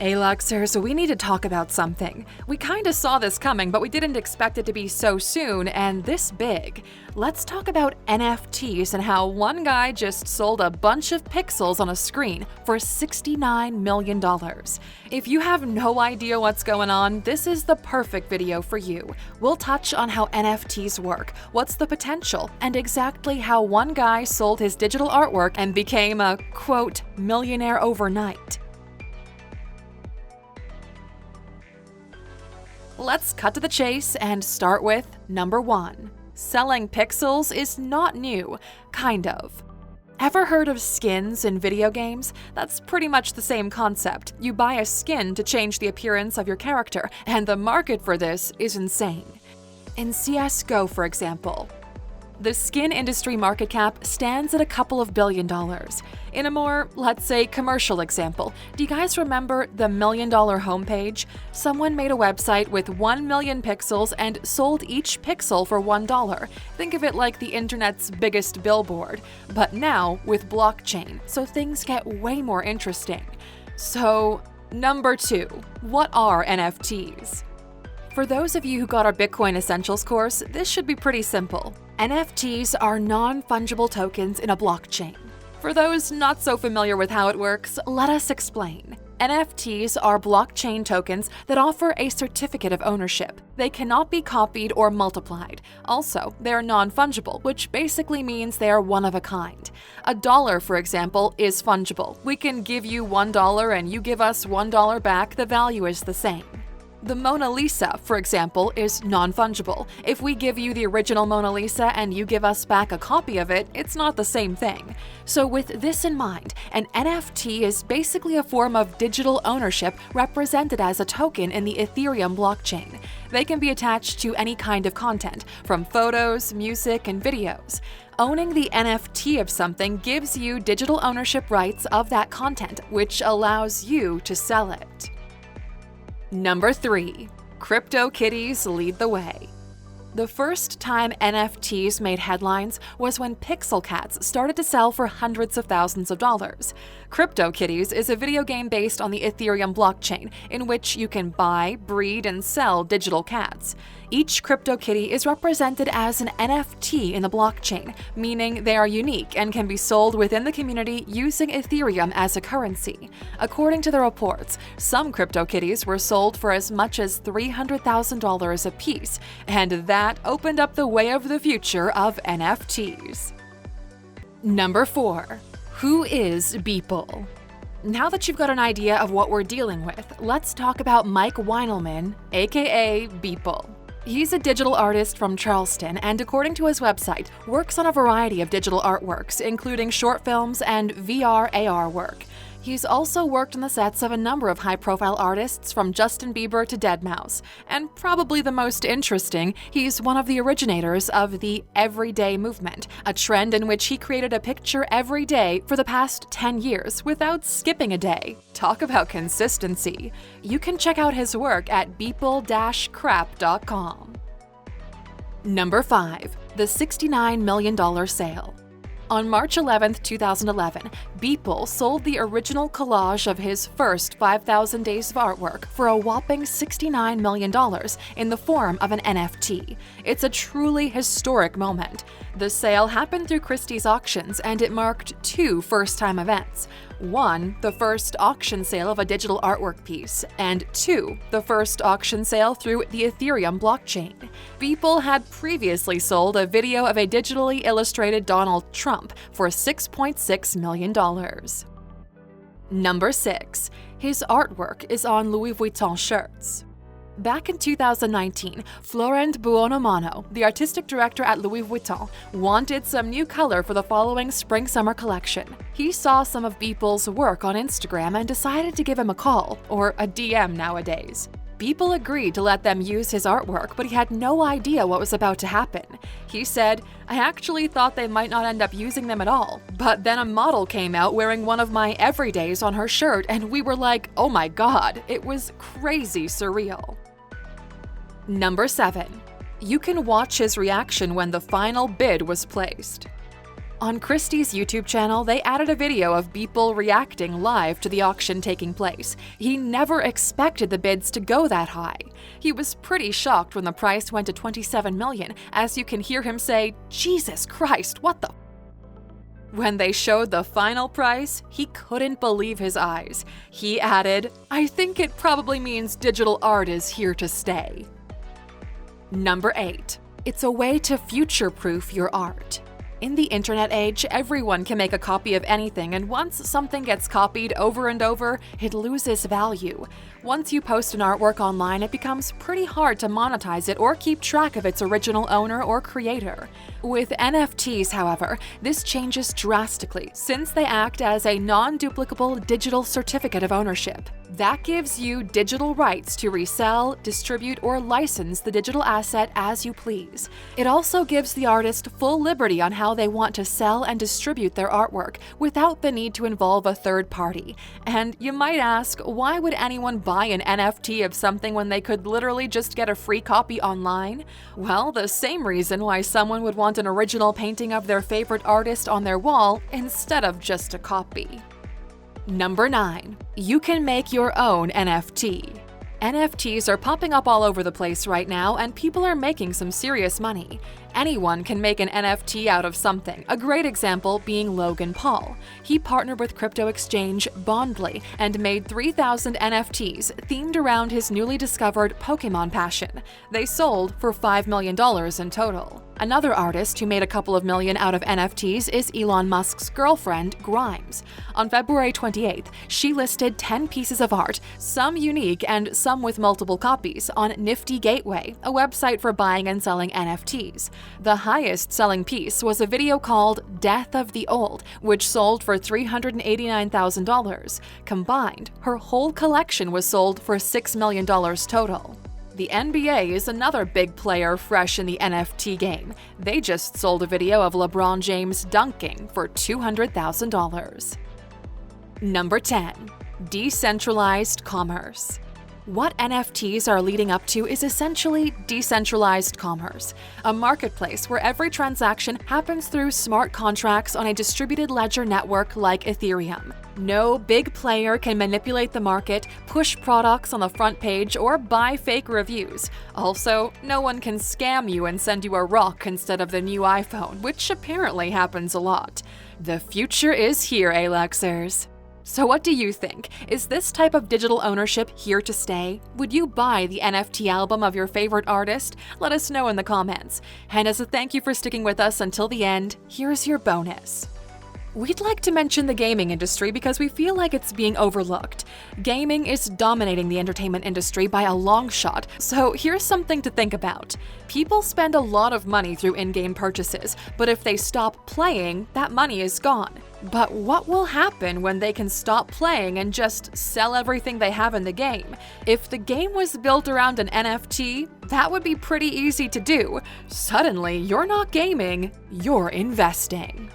Aluxers, we need to talk about something. We kinda saw this coming, but we didn't expect it to be so soon and this big. Let's talk about NFTs and how one guy just sold a bunch of pixels on a screen for $69 million. If you have no idea what's going on, this is the perfect video for you. We'll touch on how NFTs work, what's the potential, and exactly how one guy sold his digital artwork and became a, quote, millionaire overnight. Let's cut to the chase and start with number 1. Selling pixels is not new, kind of. Ever heard of skins in video games? That's pretty much the same concept. You buy a skin to change the appearance of your character, and the market for this is insane. In CSGO, for example, the skin industry market cap stands at a couple of $1 billion. In a more, let's say, commercial example, do you guys remember the $1 million homepage? Someone made a website with 1 million pixels and sold each pixel for $1. Think of it like the internet's biggest billboard, but now with blockchain, so things get way more interesting. So, number 2, what are NFTs? For those of you who got our Bitcoin Essentials course, this should be pretty simple. NFTs are non-fungible tokens in a blockchain. For those not so familiar with how it works, let us explain. NFTs are blockchain tokens that offer a certificate of ownership. They cannot be copied or multiplied. Also, they are non-fungible, which basically means they are one of a kind. A dollar, for example, is fungible. We can give you $1 and you give us $1 back, the value is the same. The Mona Lisa, for example, is non-fungible. If we give you the original Mona Lisa and you give us back a copy of it, it's not the same thing. So with this in mind, an NFT is basically a form of digital ownership represented as a token in the Ethereum blockchain. They can be attached to any kind of content, from photos, music, and videos. Owning the NFT of something gives you digital ownership rights of that content, which allows you to sell it. Number 3. Cryptokitties lead the way. The first time NFTs made headlines was when pixel cats started to sell for hundreds of thousands of dollars. Cryptokitties is a video game based on the Ethereum blockchain, in which you can buy, breed, and sell digital cats. Each Cryptokitty is represented as an NFT in the blockchain, meaning they are unique and can be sold within the community using Ethereum as a currency. According to the reports, some Cryptokitties were sold for as much as $300,000 a piece, and that opened up the way of the future of NFTs. Number 4. Who is Beeple? Now that you've got an idea of what we're dealing with, let's talk about Mike Weinelman, aka Beeple. He's a digital artist from Charleston and, according to his website, works on a variety of digital artworks, including short films and VR/AR work. He's also worked on the sets of a number of high-profile artists from Justin Bieber to Deadmau5. And probably the most interesting, he's one of the originators of the everyday movement, a trend in which he created a picture every day for the past 10 years without skipping a day. Talk about consistency. You can check out his work at Beeple-crap.com. Number 5. The $69 million sale. On March 11, 2011, Beeple sold the original collage of his first 5,000 days of artwork for a whopping $69 million in the form of an NFT. It's a truly historic moment. The sale happened through Christie's Auctions, and it marked 2 first-time events. 1, the first auction sale of a digital artwork piece, and 2, the first auction sale through the Ethereum blockchain. Beeple had previously sold a video of a digitally illustrated Donald Trump for $6.6 million. Number 6. His artwork is on Louis Vuitton shirts. Back in 2019, Florent Buonomano, the artistic director at Louis Vuitton, wanted some new color for the following spring-summer collection. He saw some of Beeple's work on Instagram and decided to give him a call, or a DM nowadays. Beeple agreed to let them use his artwork, but he had no idea what was about to happen. He said, "I actually thought they might not end up using them at all, but then a model came out wearing one of my everydays on her shirt, and we were like, oh my god, it was crazy surreal." Number 7. You can watch his reaction when the final bid was placed. On Christie's YouTube channel, they added a video of Beeple reacting live to the auction taking place. He never expected the bids to go that high. He was pretty shocked when the price went to $27 million, as you can hear him say, "Jesus Christ, what the?" When they showed the final price, he couldn't believe his eyes. He added, "I think it probably means digital art is here to stay." Number 8. It's a way to future-proof your art. In the internet age, everyone can make a copy of anything, and once something gets copied over and over, it loses value. Once you post an artwork online, it becomes pretty hard to monetize it or keep track of its original owner or creator. With NFTs, however, this changes drastically since they act as a non-duplicable digital certificate of ownership. That gives you digital rights to resell, distribute, or license the digital asset as you please. It also gives the artist full liberty on how they want to sell and distribute their artwork without the need to involve a third party. And you might ask, why would anyone buy an NFT of something when they could literally just get a free copy online? Well, the same reason why someone would want an original painting of their favorite artist on their wall instead of just a copy. Number 9. You can make your own NFT. NFTs are popping up all over the place right now, and people are making some serious money. Anyone can make an NFT out of something, a great example being Logan Paul. He partnered with crypto exchange Bondly and made 3,000 NFTs themed around his newly discovered Pokemon passion. They sold for $5 million in total. Another artist who made a couple of million out of NFTs is Elon Musk's girlfriend, Grimes. On February 28th, she listed 10 pieces of art, some unique and some with multiple copies, on Nifty Gateway, a website for buying and selling NFTs. The highest-selling piece was a video called Death of the Old, which sold for $389,000. Combined, her whole collection was sold for $6 million total. The NBA is another big player fresh in the NFT game. They just sold a video of LeBron James dunking for $200,000. Number 10. Decentralized commerce. What NFTs are leading up to is essentially decentralized commerce, a marketplace where every transaction happens through smart contracts on a distributed ledger network like Ethereum. No big player can manipulate the market, push products on the front page, or buy fake reviews. Also, no one can scam you and send you a rock instead of the new iPhone, which apparently happens a lot. The future is here, Aluxers. So what do you think? Is this type of digital ownership here to stay? Would you buy the NFT album of your favorite artist? Let us know in the comments. And as a thank you for sticking with us until the end, here's your bonus. We'd like to mention the gaming industry because we feel like it's being overlooked. Gaming is dominating the entertainment industry by a long shot, so here's something to think about. People spend a lot of money through in-game purchases, but if they stop playing, that money is gone. But what will happen when they can stop playing and just sell everything they have in the game? If the game was built around an NFT, that would be pretty easy to do. Suddenly, you're not gaming, you're investing.